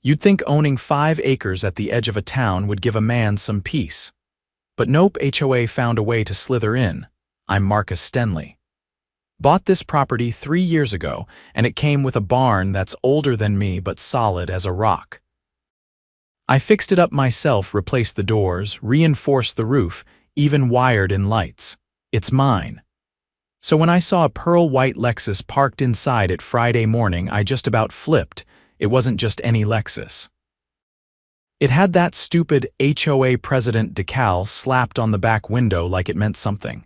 You'd think owning 5 acres at the edge of a town would give a man some peace. But nope, HOA found a way to slither in. I'm Marcus Stenley. Bought this property 3 years ago, and it came with a barn that's older than me but solid as a rock. I fixed it up myself, replaced the doors, reinforced the roof, even wired in lights. It's mine. So when I saw a pearl white Lexus parked inside it Friday morning, I just about flipped. It wasn't just any Lexus. It had that stupid HOA president decal slapped on the back window like it meant something.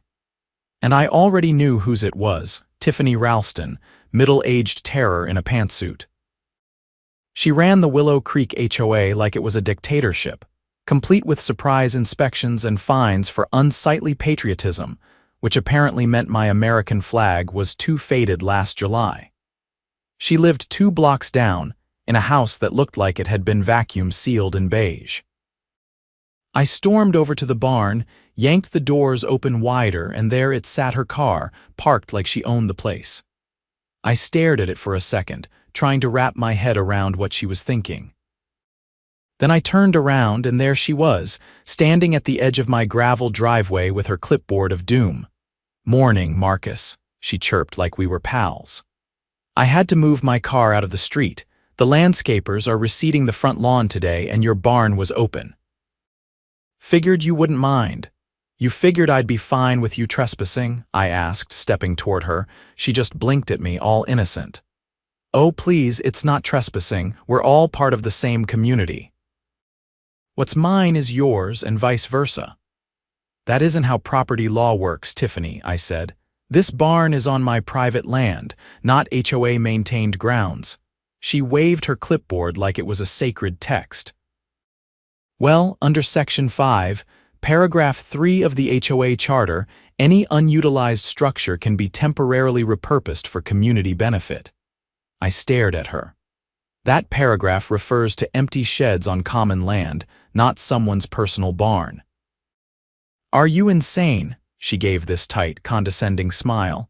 And I already knew whose it was, Tiffany Ralston, middle-aged terror in a pantsuit. She ran the Willow Creek HOA like it was a dictatorship, complete with surprise inspections and fines for unsightly patriotism, which apparently meant my American flag was too faded last July. She lived 2 blocks down, in a house that looked like it had been vacuum sealed in beige. I stormed over to the barn, yanked the doors open wider, and there it sat, her car, parked like she owned the place. I stared at it for a second, trying to wrap my head around what she was thinking. Then I turned around, and there she was, standing at the edge of my gravel driveway with her clipboard of doom. "Morning, Marcus," she chirped like we were pals. "I had to move my car out of the street. The landscapers are reseeding the front lawn today, and your barn was open. Figured you wouldn't mind." "You figured I'd be fine with you trespassing?" I asked, stepping toward her. She just blinked at me, all innocent. "Oh, please, it's not trespassing. We're all part of the same community. What's mine is yours and vice versa." "That isn't how property law works, Tiffany," I said. "This barn is on my private land, not HOA-maintained grounds." She waved her clipboard like it was a sacred text. "Well, under Section 5, Paragraph 3 of the HOA Charter, any unutilized structure can be temporarily repurposed for community benefit." I stared at her. That paragraph refers to empty sheds on common land, not someone's personal barn. "Are you insane?" She gave this tight, condescending smile.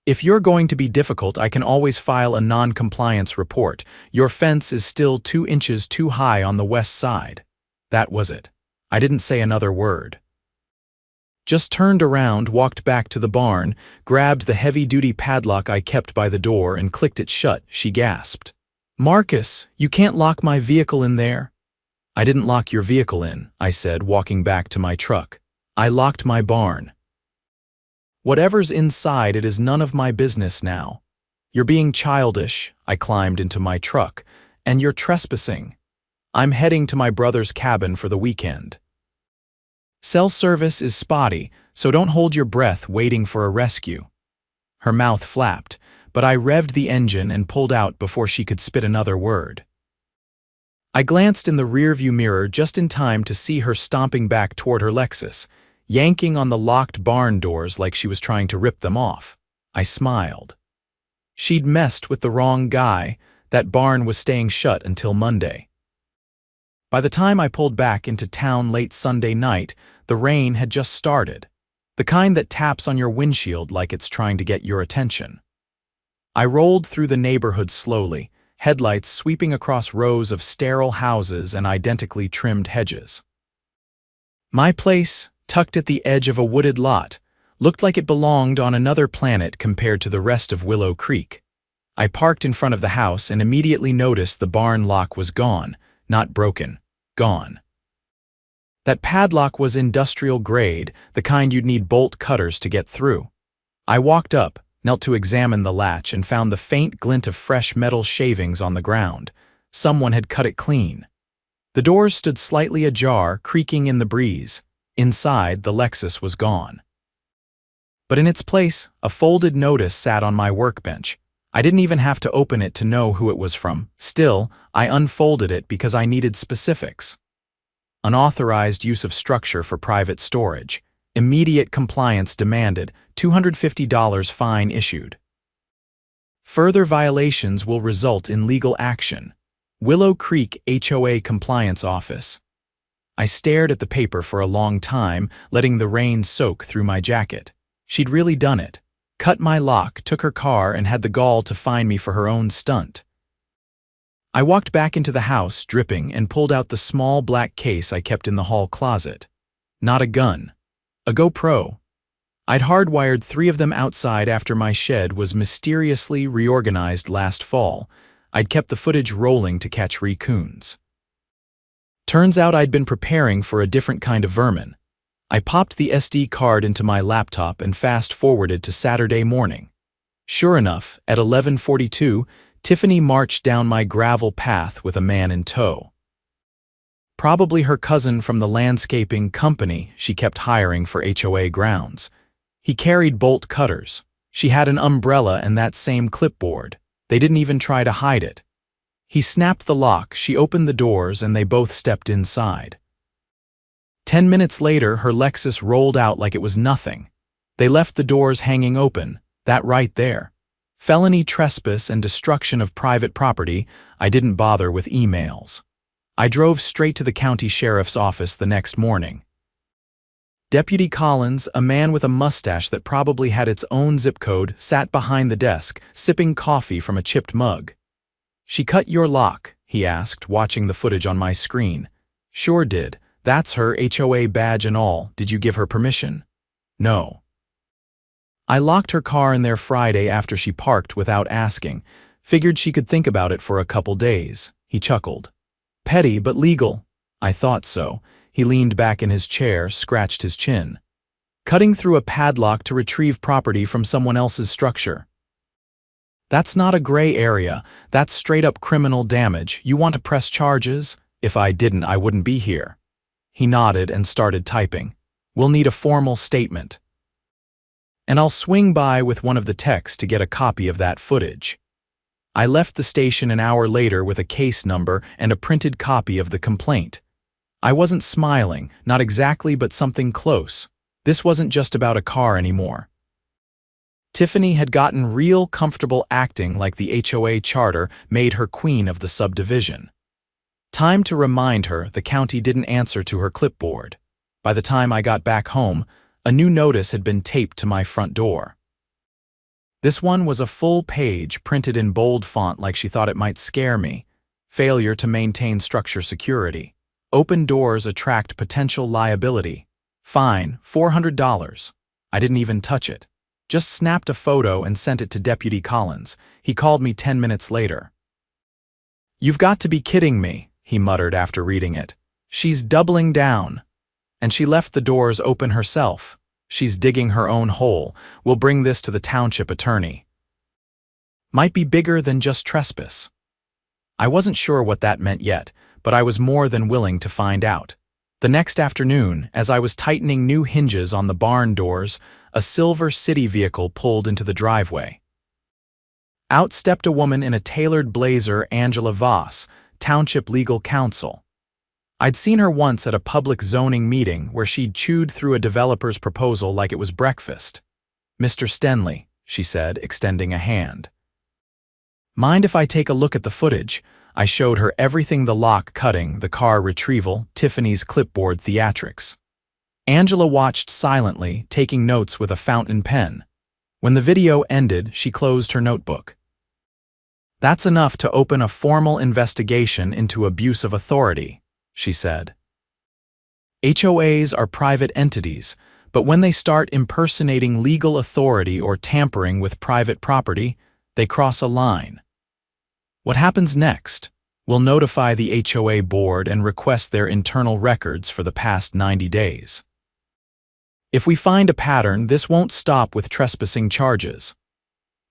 "If you're going to be difficult, I can always file a non-compliance report. Your fence is still 2 inches too high on the west side." That was it. I didn't say another word. Just turned around, walked back to the barn, grabbed the heavy-duty padlock I kept by the door and clicked it shut. She gasped. "Marcus, you can't lock my vehicle in there." "I didn't lock your vehicle in," I said, walking back to my truck. "I locked my barn. Whatever's inside it is none of my business now. You're being childish," I climbed into my truck, "and you're trespassing. I'm heading to my brother's cabin for the weekend. Cell service is spotty, so don't hold your breath waiting for a rescue." Her mouth flapped, but I revved the engine and pulled out before she could spit another word. I glanced in the rearview mirror just in time to see her stomping back toward her Lexus, yanking on the locked barn doors like she was trying to rip them off. I smiled. She'd messed with the wrong guy. That barn was staying shut until Monday. By the time I pulled back into town late Sunday night, the rain had just started, the kind that taps on your windshield like it's trying to get your attention. I rolled through the neighborhood slowly, headlights sweeping across rows of sterile houses and identically trimmed hedges. My place, tucked at the edge of a wooded lot, looked like it belonged on another planet compared to the rest of Willow Creek. I parked in front of the house and immediately noticed the barn lock was gone, not broken, gone. That padlock was industrial grade, the kind you'd need bolt cutters to get through. I walked up, knelt to examine the latch, and found the faint glint of fresh metal shavings on the ground. Someone had cut it clean. The doors stood slightly ajar, creaking in the breeze. Inside, the Lexus was gone. But in its place, a folded notice sat on my workbench. I didn't even have to open it to know who it was from. Still, I unfolded it because I needed specifics. Unauthorized use of structure for private storage. Immediate compliance demanded. $250 fine issued. Further violations will result in legal action. Willow Creek HOA Compliance Office. I stared at the paper for a long time, letting the rain soak through my jacket. She'd really done it. Cut my lock, took her car, and had the gall to fine me for her own stunt. I walked back into the house, dripping, and pulled out the small black case I kept in the hall closet. Not a gun. A GoPro. I'd hardwired 3 of them outside after my shed was mysteriously reorganized last fall. I'd kept the footage rolling to catch raccoons. Turns out I'd been preparing for a different kind of vermin. I popped the SD card into my laptop and fast-forwarded to Saturday morning. Sure enough, at 11:42, Tiffany marched down my gravel path with a man in tow. Probably her cousin from the landscaping company she kept hiring for HOA grounds. He carried bolt cutters. She had an umbrella and that same clipboard. They didn't even try to hide it. He snapped the lock, she opened the doors, and they both stepped inside. 10 minutes later, her Lexus rolled out like it was nothing. They left the doors hanging open, that right there. Felony trespass and destruction of private property. I didn't bother with emails. I drove straight to the county sheriff's office the next morning. Deputy Collins, a man with a mustache that probably had its own zip code, sat behind the desk, sipping coffee from a chipped mug. "She cut your lock?" he asked, watching the footage on my screen. "Sure did. That's her HOA badge and all. Did you give her permission?" "No." I locked her car in there Friday after she parked without asking. Figured she could think about it for a couple days. He chuckled. "Petty but legal." I thought so. He leaned back in his chair, scratched his chin. "Cutting through a padlock to retrieve property from someone else's structure. That's not a gray area. That's straight-up criminal damage. You want to press charges? If I didn't, I wouldn't be here." He nodded and started typing. "We'll need a formal statement. And I'll swing by with one of the techs to get a copy of that footage." I left the station an hour later with a case number and a printed copy of the complaint. I wasn't smiling, not exactly, but something close. This wasn't just about a car anymore. Tiffany had gotten real comfortable acting like the HOA charter made her queen of the subdivision. Time to remind her the county didn't answer to her clipboard. By the time I got back home, a new notice had been taped to my front door. This one was a full page printed in bold font like she thought it might scare me. Failure to maintain structure security. Open doors attract potential liability. Fine, $400. I didn't even touch it. Just snapped a photo and sent it to Deputy Collins. He called me 10 minutes later. "You've got to be kidding me," he muttered after reading it. "She's doubling down. And she left the doors open herself. She's digging her own hole. We'll bring this to the township attorney." Might be bigger than just trespass. I wasn't sure what that meant yet, but I was more than willing to find out. The next afternoon, as I was tightening new hinges on the barn doors, a silver city vehicle pulled into the driveway. Out stepped a woman in a tailored blazer, Angela Voss, Township Legal Counsel. I'd seen her once at a public zoning meeting where she'd chewed through a developer's proposal like it was breakfast. "Mr. Stenley," she said, extending a hand. "Mind if I take a look at the footage?" I showed her everything: the lock cutting, the car retrieval, Tiffany's clipboard theatrics. Angela watched silently, taking notes with a fountain pen. When the video ended, she closed her notebook. "That's enough to open a formal investigation into abuse of authority," she said. HOAs are private entities, but when they start impersonating legal authority or tampering with private property, they cross a line. What happens next? We'll notify the HOA board and request their internal records for the past 90 days. If we find a pattern, this won't stop with trespassing charges.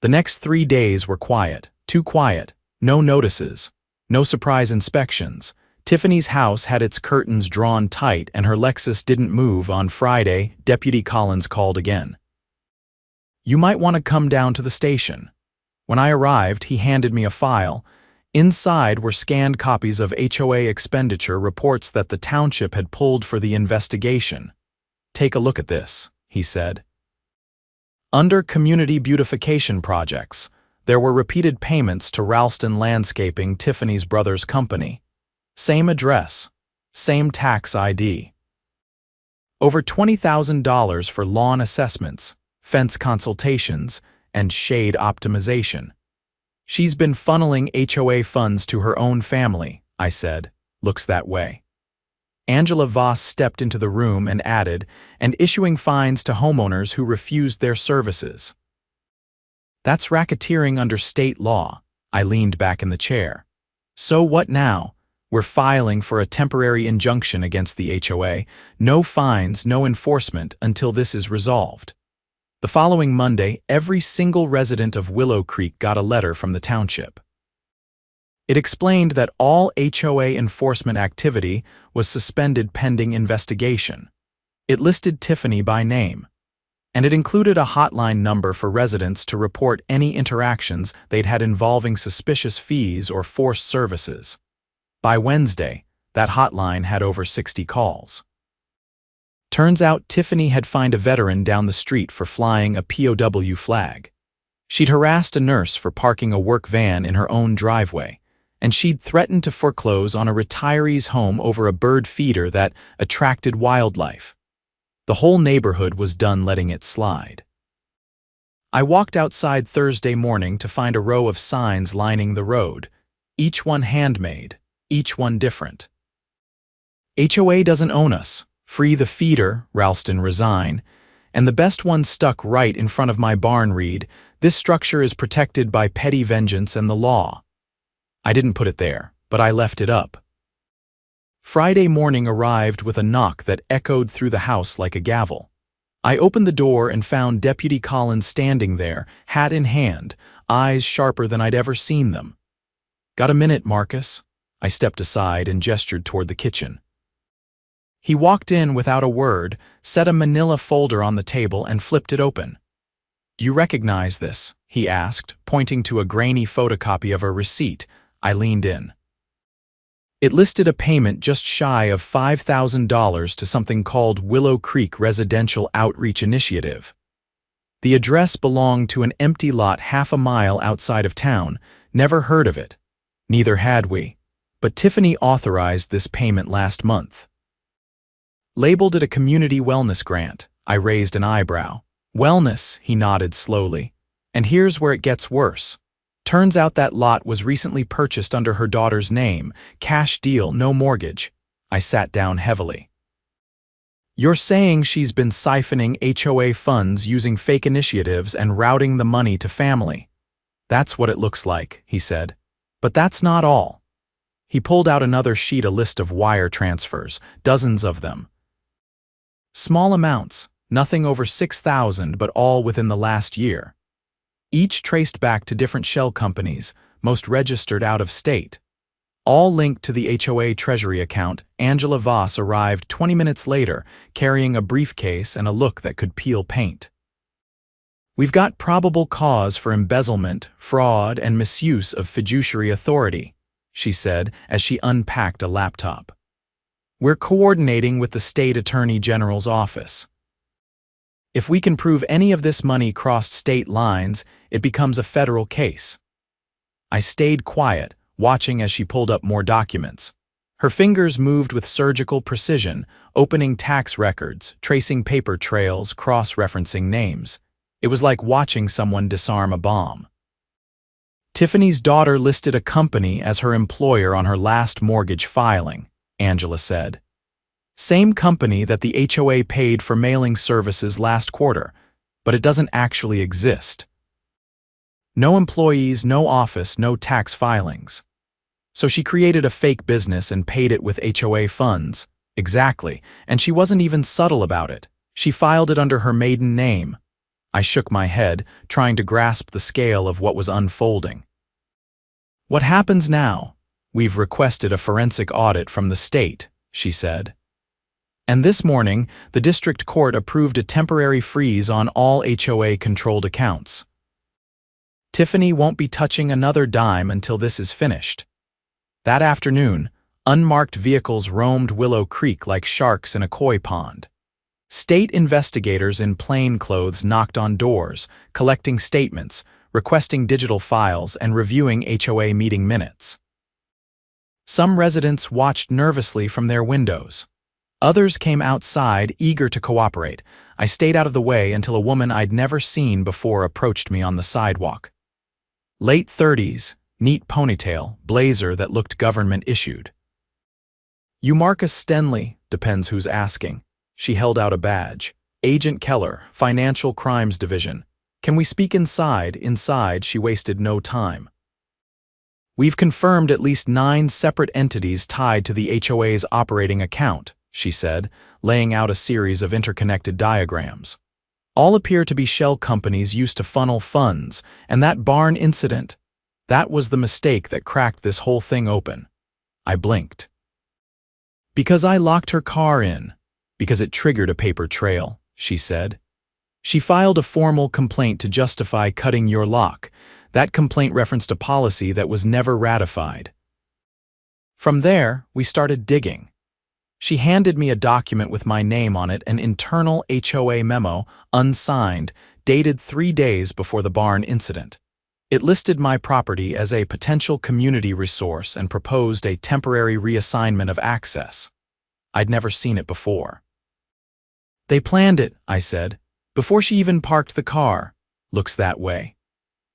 The next 3 days were quiet, too quiet, no notices, no surprise inspections. Tiffany's house had its curtains drawn tight and her Lexus didn't move. On Friday, Deputy Collins called again. "You might want to come down to the station." When I arrived, he handed me a file. Inside were scanned copies of HOA expenditure reports that the township had pulled for the investigation. "Take a look at this," he said. Under community beautification projects, there were repeated payments to Ralston Landscaping, Tiffany's brother's company. Same address, same tax ID. Over $20,000 for lawn assessments, fence consultations, and shade optimization. She's been funneling HOA funds to her own family, I said. Looks that way. Angela Voss stepped into the room and added, and issuing fines to homeowners who refused their services. That's racketeering under state law. I leaned back in the chair. So what now? We're filing for a temporary injunction against the HOA. No fines, no enforcement until this is resolved. The following Monday, every single resident of Willow Creek got a letter from the township. It explained that all HOA enforcement activity was suspended pending investigation. It listed Tiffany by name, and it included a hotline number for residents to report any interactions they'd had involving suspicious fees or forced services. By Wednesday, that hotline had over 60 calls. Turns out Tiffany had fined a veteran down the street for flying a POW flag. She'd harassed a nurse for parking a work van in her own driveway, and she'd threatened to foreclose on a retiree's home over a bird feeder that attracted wildlife. The whole neighborhood was done letting it slide. I walked outside Thursday morning to find a row of signs lining the road, each one handmade, each one different. HOA doesn't own us. Free the feeder, Ralston resign, and the best one stuck right in front of my barn read, this structure is protected by petty vengeance and the law. I didn't put it there, but I left it up. Friday morning arrived with a knock that echoed through the house like a gavel. I opened the door and found Deputy Collins standing there, hat in hand, eyes sharper than I'd ever seen them. Got a minute, Marcus? I stepped aside and gestured toward the kitchen. He walked in without a word, set a manila folder on the table and flipped it open. Do you recognize this? He asked, pointing to a grainy photocopy of a receipt. I leaned in. It listed a payment just shy of $5,000 to something called Willow Creek Residential Outreach Initiative. The address belonged to an empty lot half a mile outside of town. Never heard of it. Neither had we. But Tiffany authorized this payment last month. Labeled it a community wellness grant. I raised an eyebrow. Wellness, he nodded slowly. And here's where it gets worse. Turns out that lot was recently purchased under her daughter's name. Cash deal, no mortgage. I sat down heavily. You're saying she's been siphoning HOA funds using fake initiatives and routing the money to family. That's what it looks like, he said. But that's not all. He pulled out another sheet, a list of wire transfers, dozens of them. Small amounts, nothing over $6,000, but all within the last year. Each traced back to different shell companies, most registered out of state. All linked to the HOA treasury account. Angela Voss arrived 20 minutes later, carrying a briefcase and a look that could peel paint. We've got probable cause for embezzlement, fraud, and misuse of fiduciary authority, she said as she unpacked a laptop. We're coordinating with the State Attorney General's office. If we can prove any of this money crossed state lines, it becomes a federal case. I stayed quiet, watching as she pulled up more documents. Her fingers moved with surgical precision, opening tax records, tracing paper trails, cross-referencing names. It was like watching someone disarm a bomb. Tiffany's daughter listed a company as her employer on her last mortgage filing, Angela said. Same company that the HOA paid for mailing services last quarter, but it doesn't actually exist. No employees, no office, no tax filings. So she created a fake business and paid it with HOA funds. Exactly, and she wasn't even subtle about it. She filed it under her maiden name. I shook my head, trying to grasp the scale of what was unfolding. What happens now? We've requested a forensic audit from the state, she said. And this morning, the district court approved a temporary freeze on all HOA-controlled accounts. Tiffany won't be touching another dime until this is finished. That afternoon, unmarked vehicles roamed Willow Creek like sharks in a koi pond. State investigators in plain clothes knocked on doors, collecting statements, requesting digital files, and reviewing HOA meeting minutes. Some residents watched nervously from their windows. Others came outside, eager to cooperate. I stayed out of the way until a woman I'd never seen before approached me on the sidewalk. Late 30s, neat ponytail, blazer that looked government-issued. "You Marcus Stenley," depends who's asking. She held out a badge. "Agent Keller, Financial Crimes Division. Can we speak inside?" Inside, she wasted no time. "We've confirmed at least 9 separate entities tied to the HOA's operating account," she said, laying out a series of interconnected diagrams. "All appear to be shell companies used to funnel funds, and that barn incident, that was the mistake that cracked this whole thing open." I blinked. "Because I locked her car in. Because it triggered a paper trail," she said. "She filed a formal complaint to justify cutting your lock. That complaint referenced a policy that was never ratified." From there, we started digging. She handed me a document with my name on it, an internal HOA memo, unsigned, dated 3 days before the barn incident. It listed my property as a potential community resource and proposed a temporary reassignment of access. I'd never seen it before. "They planned it," I said, "before she even parked the car. Looks that way."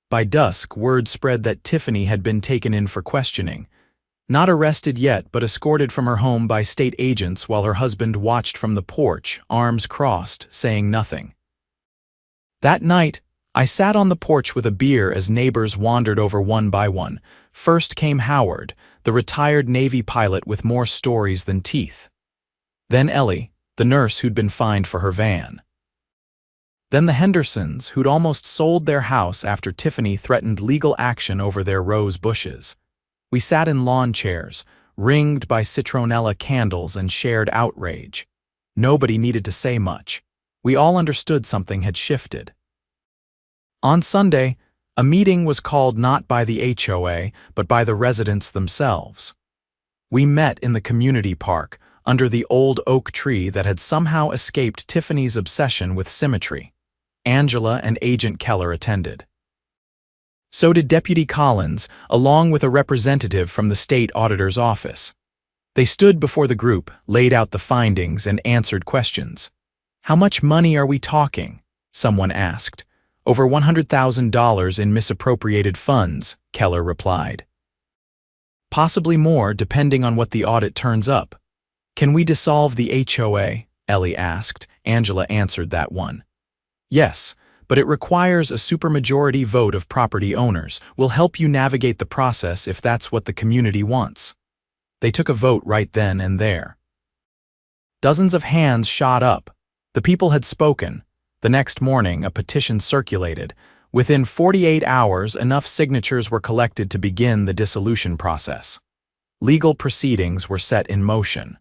By dusk, word spread that Tiffany had been taken in for questioning. Not arrested yet, but escorted from her home by state agents while her husband watched from the porch, arms crossed, saying nothing. That night, I sat on the porch with a beer as neighbors wandered over one by one. First came Howard, the retired Navy pilot with more stories than teeth. Then Ellie, the nurse who'd been fined for her van. Then the Hendersons, who'd almost sold their house after Tiffany threatened legal action over their rose bushes. We sat in lawn chairs, ringed by citronella candles, and shared outrage. Nobody needed to say much. We all understood something had shifted. On Sunday, a meeting was called not by the HOA, but by the residents themselves. We met in the community park, under the old oak tree that had somehow escaped Tiffany's obsession with symmetry. Angela and Agent Keller attended. So did Deputy Collins, along with a representative from the state auditor's office. They stood before the group, laid out the findings, and answered questions. "How much money are we talking?" someone asked. "Over $100,000 in misappropriated funds," Keller replied. "Possibly more, depending on what the audit turns up." "Can we dissolve the HOA?" Ellie asked. Angela answered that one. "Yes, but it requires a supermajority vote of property owners. We'll help you navigate the process if that's what the community wants." They took a vote right then and there. Dozens of hands shot up. The people had spoken. The next morning, a petition circulated. Within 48 hours, enough signatures were collected to begin the dissolution process. Legal proceedings were set in motion.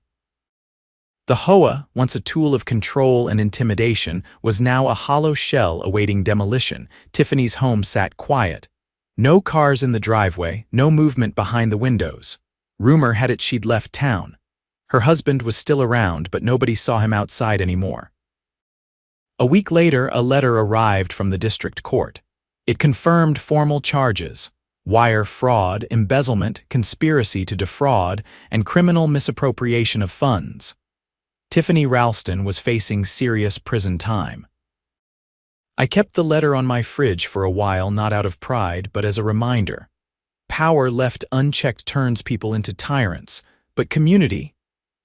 The HOA, once a tool of control and intimidation, was now a hollow shell awaiting demolition. Tiffany's home sat quiet. No cars in the driveway, no movement behind the windows. Rumor had it she'd left town. Her husband was still around, but nobody saw him outside anymore. A week later, a letter arrived from the district court. It confirmed formal charges: wire fraud, embezzlement, conspiracy to defraud, and criminal misappropriation of funds. Tiffany Ralston was facing serious prison time. I kept the letter on my fridge for a while, not out of pride, but as a reminder. Power left unchecked turns people into tyrants, but community,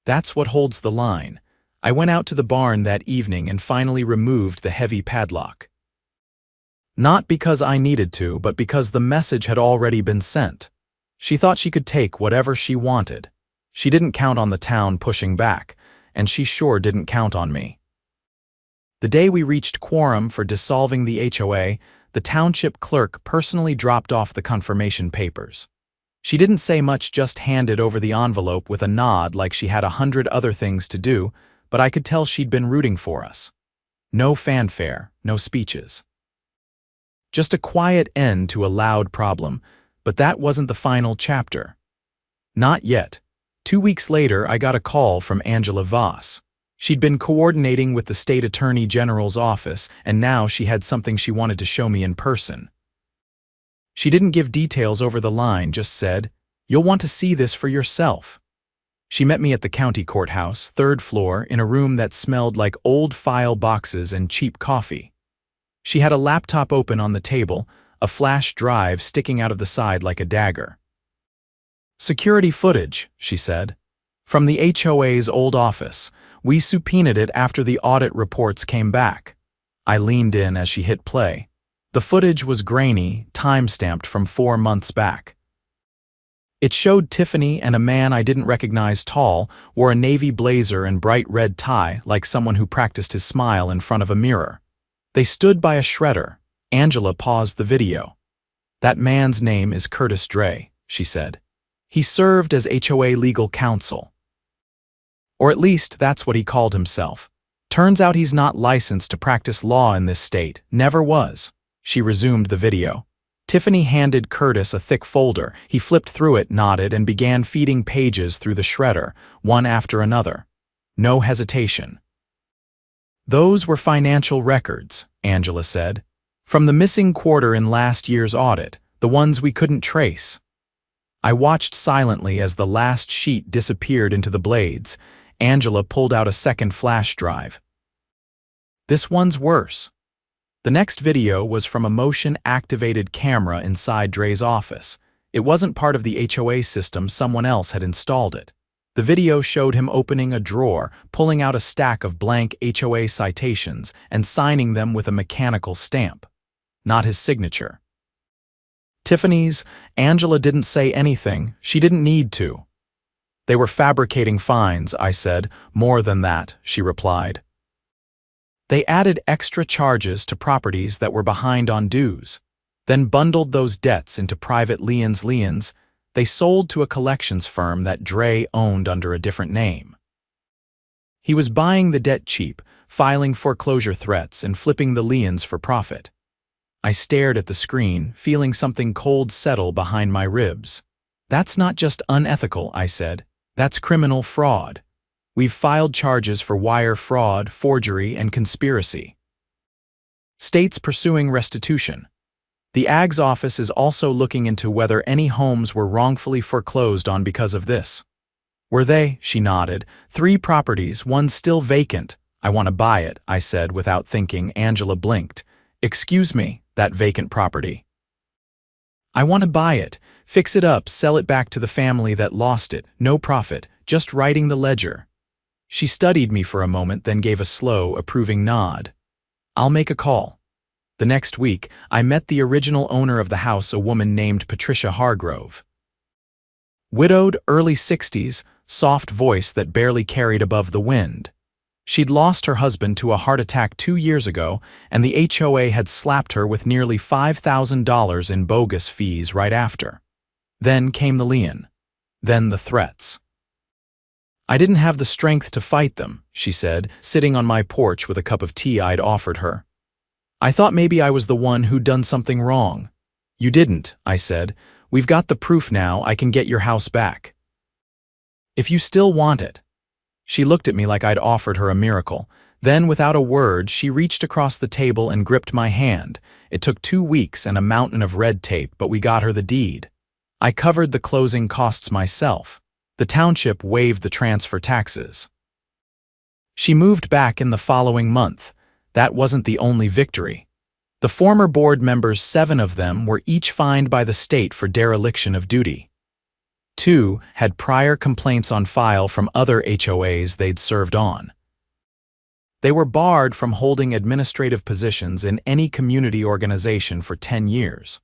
that's what holds the line. I went out to the barn that evening and finally removed the heavy padlock. Not because I needed to, but because the message had already been sent. She thought she could take whatever she wanted. She didn't count on the town pushing back, and she sure didn't count on me. The day we reached quorum for dissolving the HOA, the township clerk personally dropped off the confirmation papers. She didn't say much, just handed over the envelope with a nod like she had 100 other things to do, but I could tell she'd been rooting for us. No fanfare, no speeches. Just a quiet end to a loud problem, but that wasn't the final chapter. Not yet. 2 weeks later, I got a call from Angela Voss. She'd been coordinating with the state attorney general's office, and now she had something she wanted to show me in person. She didn't give details over the line, just said, "You'll want to see this for yourself." She met me at the county courthouse, 3rd floor, in a room that smelled like old file boxes and cheap coffee. She had a laptop open on the table, a flash drive sticking out of the side like a dagger. "Security footage," she said. "From the HOA's old office. We subpoenaed it after the audit reports came back." I leaned in as she hit play. The footage was grainy, time-stamped from 4 months back. It showed Tiffany and a man I didn't recognize, tall, wore a navy blazer and bright red tie like someone who practiced his smile in front of a mirror. They stood by a shredder. Angela paused the video. "That man's name is Curtis Dre," she said. "He served as HOA legal counsel. Or at least that's what he called himself. Turns out he's not licensed to practice law in this state, never was." She resumed the video. Tiffany handed Curtis a thick folder. He flipped through it, nodded, and began feeding pages through the shredder, one after another. No hesitation. "Those were financial records," Angela said. "From the missing quarter in last year's audit, the ones we couldn't trace." I watched silently as the last sheet disappeared into the blades. Angela pulled out a second flash drive. "This one's worse." The next video was from a motion-activated camera inside Dre's office. It wasn't part of the HOA system, someone else had installed it. The video showed him opening a drawer, pulling out a stack of blank HOA citations, and signing them with a mechanical stamp. Not his signature. "Tiffany's." Angela didn't say anything. She didn't need to. "They were fabricating fines," I said. "More than that," she replied. "They added extra charges to properties that were behind on dues, then bundled those debts into private liens. They sold to a collections firm that Dre owned under a different name. He was buying the debt cheap, filing foreclosure threats, and flipping the liens for profit." I stared at the screen, feeling something cold settle behind my ribs. "That's not just unethical," I said. "That's criminal fraud. We've filed charges for wire fraud, forgery, and conspiracy." States pursuing restitution. The AG's office is also looking into whether any homes were wrongfully foreclosed on because of this. "Were they?" She nodded. 3 properties, one still vacant." "I want to buy it," I said without thinking. Angela blinked. "Excuse me, that vacant property?" "I want to buy it, fix it up, sell it back to the family that lost it. No profit, just writing the ledger." She studied me for a moment, then gave a slow, approving nod. "I'll make a call." The next week, I met the original owner of the house, a woman named Patricia Hargrove. Widowed, early 60s, soft voice that barely carried above the wind. She'd lost her husband to a heart attack 2 years ago, and the HOA had slapped her with nearly $5,000 in bogus fees right after. Then came the lien. Then the threats. "I didn't have the strength to fight them," she said, sitting on my porch with a cup of tea I'd offered her. "I thought maybe I was the one who'd done something wrong." "You didn't," I said. "We've got the proof now. I can get your house back. If you still want it." She looked at me like I'd offered her a miracle. Then, without a word, she reached across the table and gripped my hand. It took 2 weeks and a mountain of red tape, but we got her the deed. I covered the closing costs myself. The township waived the transfer taxes. She moved back in the following month. That wasn't the only victory. The former board members, 7 of them, were each fined by the state for dereliction of duty. 2 had prior complaints on file from other HOAs they'd served on. They were barred from holding administrative positions in any community organization for 10 years.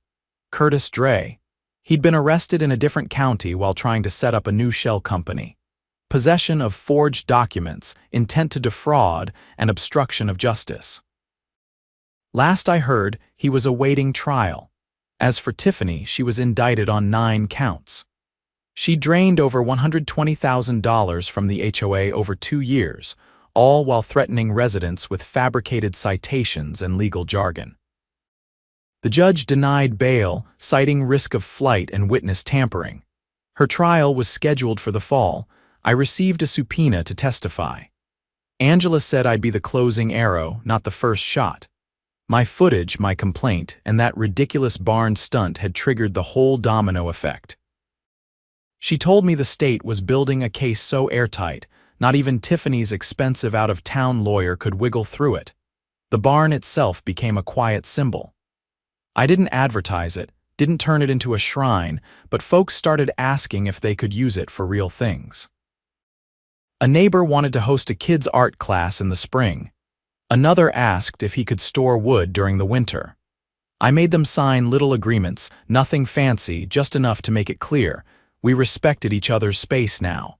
Curtis Dre. He'd been arrested in a different county while trying to set up a new shell company. Possession of forged documents, intent to defraud, and obstruction of justice. Last I heard, he was awaiting trial. As for Tiffany, she was indicted on 9 counts. She drained over $120,000 from the HOA over 2 years, all while threatening residents with fabricated citations and legal jargon. The judge denied bail, citing risk of flight and witness tampering. Her trial was scheduled for the fall. I received a subpoena to testify. Angela said I'd be the closing arrow, not the first shot. My footage, my complaint, and that ridiculous barn stunt had triggered the whole domino effect. She told me the state was building a case so airtight, not even Tiffany's expensive out-of-town lawyer could wiggle through it. The barn itself became a quiet symbol. I didn't advertise it, didn't turn it into a shrine, but folks started asking if they could use it for real things. A neighbor wanted to host a kids' art class in the spring. Another asked if he could store wood during the winter. I made them sign little agreements, nothing fancy, just enough to make it clear. We respected each other's space now.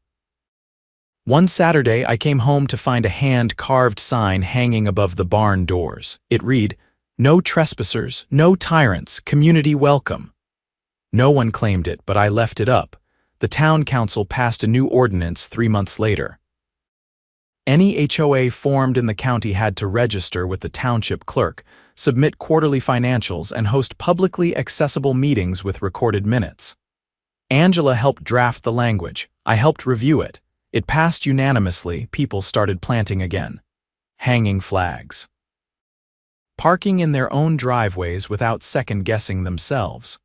One Saturday, I came home to find a hand-carved sign hanging above the barn doors. It read, "No trespassers, no tyrants, community welcome." No one claimed it, but I left it up. The town council passed a new ordinance 3 months later. Any HOA formed in the county had to register with the township clerk, submit quarterly financials, and host publicly accessible meetings with recorded minutes. Angela helped draft the language. I helped review it. It passed unanimously. People started planting again. Hanging flags. Parking in their own driveways without second-guessing themselves.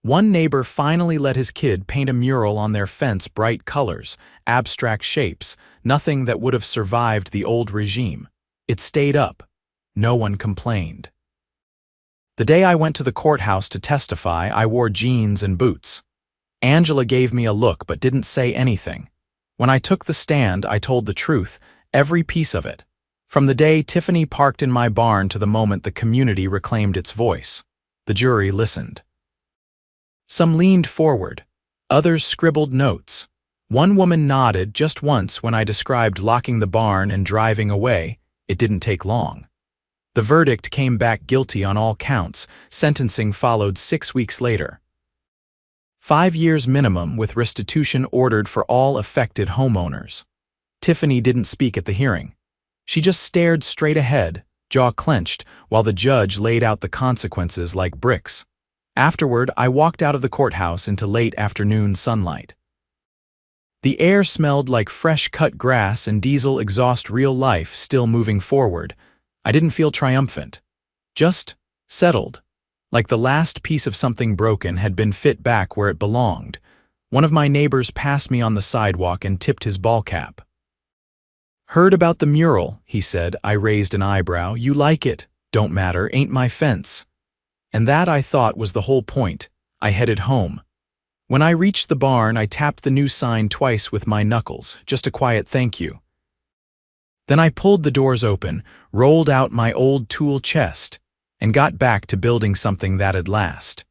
One neighbor finally let his kid paint a mural on their fence, bright colors, abstract shapes, nothing that would have survived the old regime. It stayed up. No one complained. The day I went to the courthouse to testify, I wore jeans and boots. Angela gave me a look but didn't say anything. When I took the stand, I told the truth, every piece of it. From the day Tiffany parked in my barn to the moment the community reclaimed its voice. The jury listened. Some leaned forward. Others scribbled notes. One woman nodded just once when I described locking the barn and driving away. It didn't take long. The verdict came back guilty on all counts. Sentencing followed 6 weeks later. 5 years minimum with restitution ordered for all affected homeowners. Tiffany didn't speak at the hearing. She just stared straight ahead, jaw clenched, while the judge laid out the consequences like bricks. Afterward, I walked out of the courthouse into late afternoon sunlight. The air smelled like fresh-cut grass and diesel exhaust, real life still moving forward. I didn't feel triumphant. Just settled. Like the last piece of something broken had been fit back where it belonged. One of my neighbors passed me on the sidewalk and tipped his ball cap. "Heard about the mural," he said. I raised an eyebrow. "You like it? Don't matter, ain't my fence." And that, I thought, was the whole point. I headed home. When I reached the barn, I tapped the new sign twice with my knuckles, just a quiet thank you. Then I pulled the doors open, rolled out my old tool chest, and got back to building something that'd last.